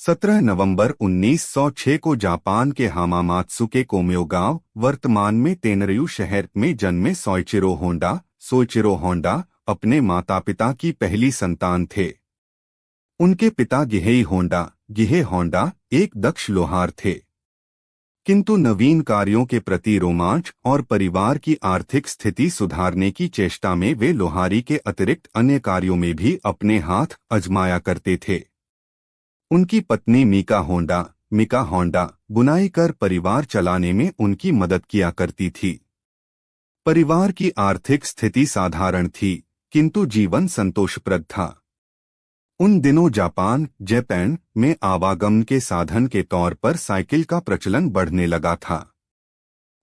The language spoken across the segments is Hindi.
17 नवंबर 1906 को जापान के हामामात्सु के कोम्यो गांव, वर्तमान में तेनरयू शहर में जन्मे सोइचिरो होंडा अपने माता पिता की पहली संतान थे। उनके पिता गिहे होंडा एक दक्ष लोहार थे, किंतु नवीन कार्यों के प्रति रोमांच और परिवार की आर्थिक स्थिति सुधारने की चेष्टा में वे लोहारी के अतिरिक्त अन्य कार्यों में भी अपने हाथ आजमाया करते थे। उनकी पत्नी मिका होंडा बुनाई कर परिवार चलाने में उनकी मदद किया करती थी। परिवार की आर्थिक स्थिति साधारण थी, किंतु जीवन संतोषप्रद था। उन दिनों जापान में आवागमन के साधन के तौर पर साइकिल का प्रचलन बढ़ने लगा था।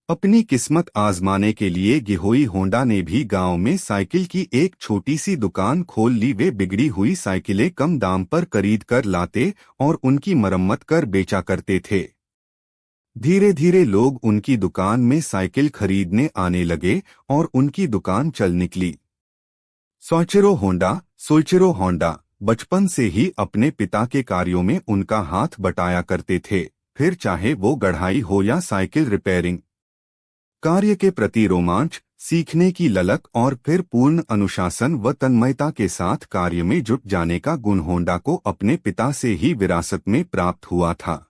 अपनी किस्मत आजमाने के लिए गिहोई होंडा ने भी गांव में साइकिल की एक छोटी सी दुकान खोल ली। वे बिगड़ी हुई साइकिलें कम दाम पर खरीद कर लाते और उनकी मरम्मत कर बेचा करते थे। धीरे धीरे लोग उनकी दुकान में साइकिल खरीदने आने लगे और उनकी दुकान चल निकली। सोइचिरो होंडा बचपन से ही अपने पिता के कार्यों में उनका हाथ बटाया करते थे, फिर चाहे वो गढ़ाई हो या साइकिल रिपेयरिंग। कार्य के प्रति रोमांच, सीखने की ललक और फिर पूर्ण अनुशासन व तन्मयता के साथ कार्य में जुट जाने का गुण होंडा को अपने पिता से ही विरासत में प्राप्त हुआ था।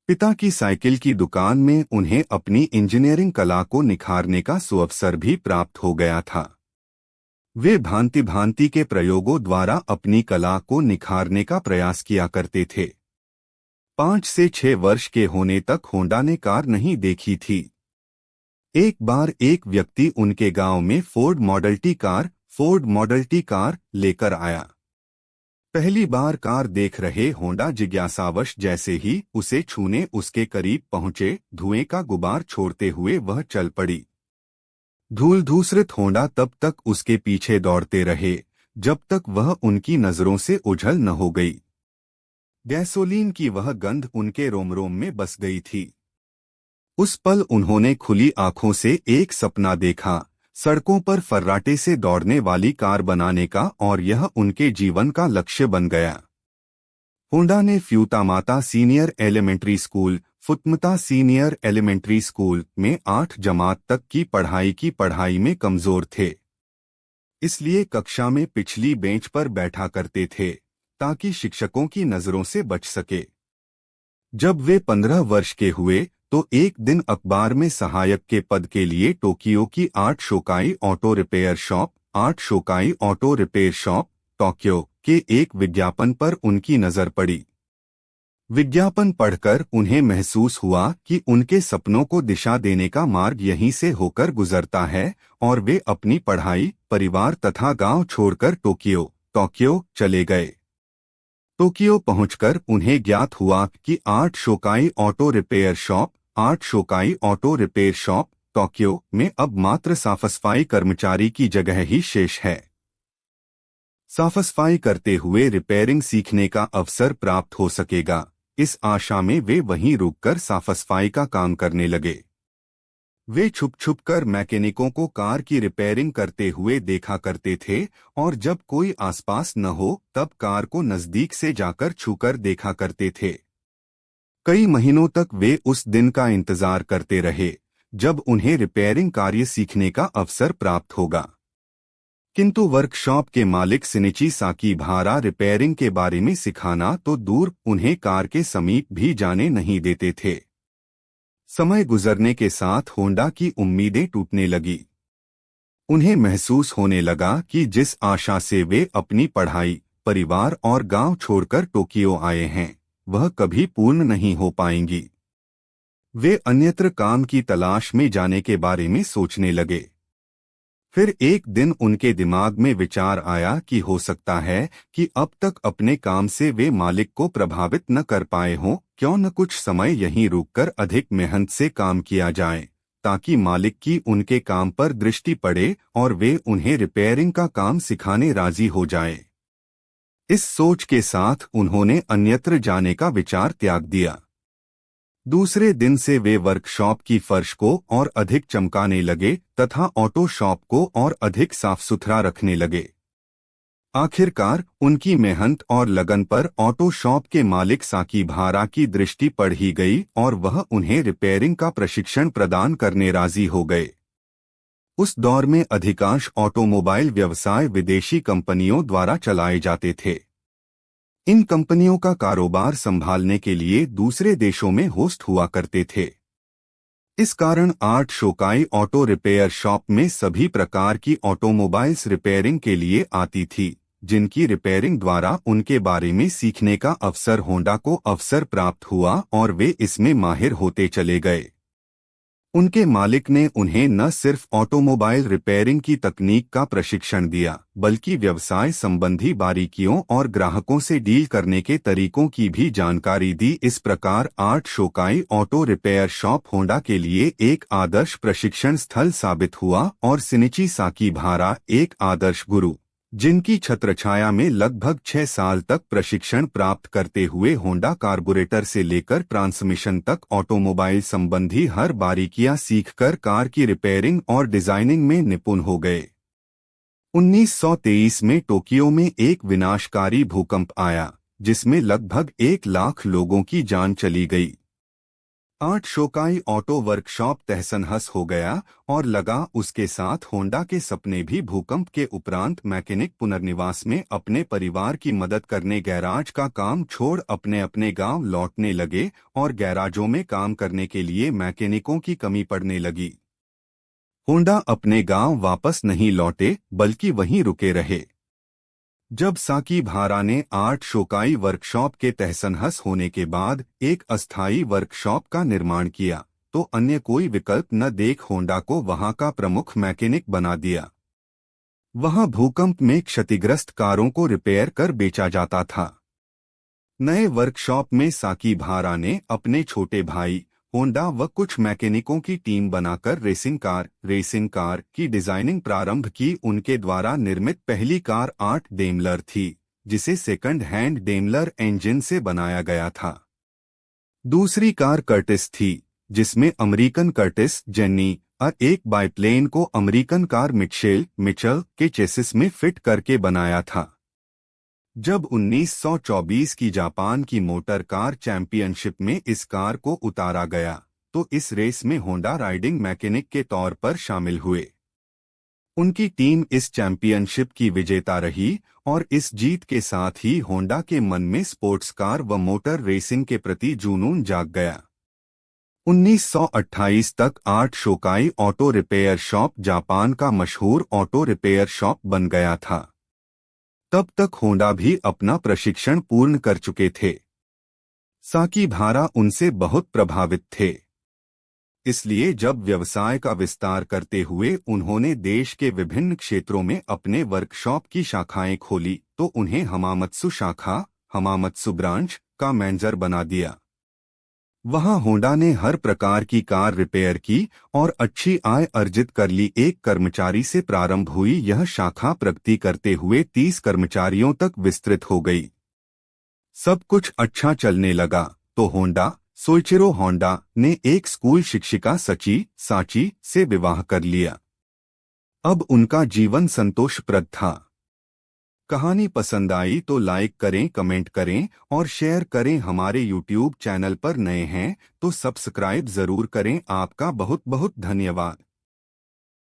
पिता की साइकिल की दुकान में उन्हें अपनी इंजीनियरिंग कला को निखारने का सुअवसर भी प्राप्त हो गया था। वे भांति भांति के प्रयोगों द्वारा अपनी कला को निखारने का प्रयास किया करते थे। 5 से 6 वर्ष के होने तक होंडा ने कार नहीं देखी थी। एक बार एक व्यक्ति उनके गांव में फोर्ड मॉडल टी कार लेकर आया। पहली बार कार देख रहे होंडा जिज्ञासावश जैसे ही उसे छूने उसके करीब पहुंचे, धुएं का गुबार छोड़ते हुए वह चल पड़ी। धूल धूसरित होंडा तब तक उसके पीछे दौड़ते रहे जब तक वह उनकी नजरों से ओझल न हो गई। गैसोलीन की वह गंध उनके रोम रोम में बस गई थी। उस पल उन्होंने खुली आंखों से एक सपना देखा, सड़कों पर फर्राटे से दौड़ने वाली कार बनाने का, और यह उनके जीवन का लक्ष्य बन गया। होंडा ने फ्यूतामाता सीनियर एलिमेंट्री स्कूल में 8 जमात तक की पढ़ाई में कमजोर थे, इसलिए कक्षा में पिछली बेंच पर बैठा करते थे ताकि शिक्षकों की नजरों से बच सके। जब वे 15 वर्ष के हुए तो एक दिन अखबार में सहायक के पद के लिए टोक्यो की 8 शोकाई ऑटो रिपेयर शॉप टोक्यो के एक विज्ञापन पर उनकी नजर पड़ी। विज्ञापन पढ़कर उन्हें महसूस हुआ कि उनके सपनों को दिशा देने का मार्ग यहीं से होकर गुजरता है, और वे अपनी पढ़ाई, परिवार तथा गांव छोड़कर टोक्यो चले गए। टोक्यो पहुंचकर उन्हें ज्ञात हुआ कि 8 शोकाई ऑटो रिपेयर शॉप टोक्यो में अब मात्र साफसफाई कर्मचारी की जगह ही शेष है। साफसफाई करते हुए रिपेयरिंग सीखने का अवसर प्राप्त हो सकेगा, इस आशा में वे वहीं रुककर साफसफाई का काम करने लगे। वे छुप कर मैकेनिकों को कार की रिपेयरिंग करते हुए देखा करते थे, और जब कोई आसपास न हो तब कार को नजदीक से जाकर छूकर देखा करते थे। कई महीनों तक वे उस दिन का इंतजार करते रहे जब उन्हें रिपेयरिंग कार्य सीखने का अवसर प्राप्त होगा, किंतु वर्कशॉप के मालिक सिनिची साकीहारा रिपेयरिंग के बारे में सिखाना तो दूर, उन्हें कार के समीप भी जाने नहीं देते थे। समय गुजरने के साथ होंडा की उम्मीदें टूटने लगी। उन्हें महसूस होने लगा कि जिस आशा से वे अपनी पढ़ाई, परिवार और गांव छोड़कर टोक्यो आए हैं, वह कभी पूर्ण नहीं हो पाएंगी। वे अन्यत्र काम की तलाश में जाने के बारे में सोचने लगे। फिर एक दिन उनके दिमाग में विचार आया कि हो सकता है कि अब तक अपने काम से वे मालिक को प्रभावित न कर पाए हों, क्यों न कुछ समय यहीं रुककर अधिक मेहनत से काम किया जाए, ताकि मालिक की उनके काम पर दृष्टि पड़े और वे उन्हें रिपेयरिंग का काम सिखाने राजी हो जाएं। इस सोच के साथ उन्होंने अन्यत्र जाने का विचार त्याग दिया। दूसरे दिन से वे वर्कशॉप की फर्श को और अधिक चमकाने लगे तथा ऑटो शॉप को और अधिक साफ सुथरा रखने लगे। आखिरकार उनकी मेहनत और लगन पर ऑटो शॉप के मालिक साकी भारा की दृष्टि पड़ ही गई और वह उन्हें रिपेयरिंग का प्रशिक्षण प्रदान करने राजी हो गए। उस दौर में अधिकांश ऑटोमोबाइल व्यवसाय विदेशी कंपनियों द्वारा चलाए जाते थे। इन कंपनियों का कारोबार संभालने के लिए दूसरे देशों में होस्ट हुआ करते थे। इस कारण आर्ट शोकाई ऑटो रिपेयर शॉप में सभी प्रकार की ऑटोमोबाइल्स रिपेयरिंग के लिए आती थी, जिनकी रिपेयरिंग द्वारा उनके बारे में सीखने का अवसर होंडा को अवसर प्राप्त हुआ और वे इसमें माहिर होते चले गए। उनके मालिक ने उन्हें न सिर्फ ऑटोमोबाइल रिपेयरिंग की तकनीक का प्रशिक्षण दिया, बल्कि व्यवसाय संबंधी बारीकियों और ग्राहकों से डील करने के तरीकों की भी जानकारी दी। इस प्रकार art शोकाई auto repair shop Honda के लिए एक आदर्श प्रशिक्षण स्थल साबित हुआ और शिनिची साकी भारा एक आदर्श गुरु, जिनकी छत्रछाया में लगभग 6 साल तक प्रशिक्षण प्राप्त करते हुए होंडा कार्बोरेटर से लेकर ट्रांसमिशन तक ऑटोमोबाइल संबंधी हर बारीकियां सीखकर कार की रिपेयरिंग और डिजाइनिंग में निपुण हो गए। 1923 में टोक्यो में एक विनाशकारी भूकंप आया, जिसमें लगभग 1 लाख लोगों की जान चली गई। आर्ट शोकाई ऑटो वर्कशॉप तहस-नहस हो गया और लगा उसके साथ होंडा के सपने भी। भूकंप के उपरांत मैकेनिक पुनर्निवास में अपने परिवार की मदद करने गैराज का काम छोड़ अपने अपने गांव लौटने लगे और गैराजों में काम करने के लिए मैकेनिकों की कमी पड़ने लगी। होंडा अपने गांव वापस नहीं लौटे, बल्कि वहीं रुके रहे। जब साकी भारा ने आर्ट शोकाई वर्कशॉप के तहस-नहस होने के बाद एक अस्थायी वर्कशॉप का निर्माण किया, तो अन्य कोई विकल्प न देख होंडा को वहां का प्रमुख मैकेनिक बना दिया। वहां भूकंप में क्षतिग्रस्त कारों को रिपेयर कर बेचा जाता था। नए वर्कशॉप में साकी भारा ने अपने छोटे भाई होंडा व कुछ मैकेनिकों की टीम बनाकर रेसिंग कार की डिजाइनिंग प्रारंभ की। उनके द्वारा निर्मित पहली कार आर्ट डेमलर थी, जिसे सेकंड हैंड डेमलर इंजन से बनाया गया था। दूसरी कार कर्टिस थी, जिसमें अमेरिकन कर्टिस जेन्नी एक बाइप्लेन को अमेरिकन कार मिचल के चेसिस में फिट करके बनाया था। जब 1924 की जापान की मोटर कार चैंपियनशिप में इस कार को उतारा गया, तो इस रेस में होंडा राइडिंग मैकेनिक के तौर पर शामिल हुए। उनकी टीम इस चैंपियनशिप की विजेता रही और इस जीत के साथ ही होंडा के मन में स्पोर्ट्स कार व मोटर रेसिंग के प्रति जुनून जाग गया। 1928 तक art शोकाई auto repair shop Japan का मशहूर ऑटो रिपेयर शॉप बन गया था। तब तक होंडा भी अपना प्रशिक्षण पूर्ण कर चुके थे। साकी भारा उनसे बहुत प्रभावित थे। इसलिए जब व्यवसाय का विस्तार करते हुए उन्होंने देश के विभिन्न क्षेत्रों में अपने वर्कशॉप की शाखाएं खोली, तो उन्हें हमामत्सु ब्रांच का मैनेजर बना दिया। वहां होंडा ने हर प्रकार की कार रिपेयर की और अच्छी आय अर्जित कर ली। एक कर्मचारी से प्रारंभ हुई यह शाखा प्रगति करते हुए 30 कर्मचारियों तक विस्तृत हो गई। सब कुछ अच्छा चलने लगा तो सोइचिरो होंडा ने एक स्कूल शिक्षिका साची से विवाह कर लिया। अब उनका जीवन संतोषप्रद था। कहानी पसंद आई तो लाइक करें, कमेंट करें और शेयर करें। हमारे YouTube चैनल पर नए हैं तो सब्सक्राइब जरूर करें। आपका बहुत बहुत धन्यवाद।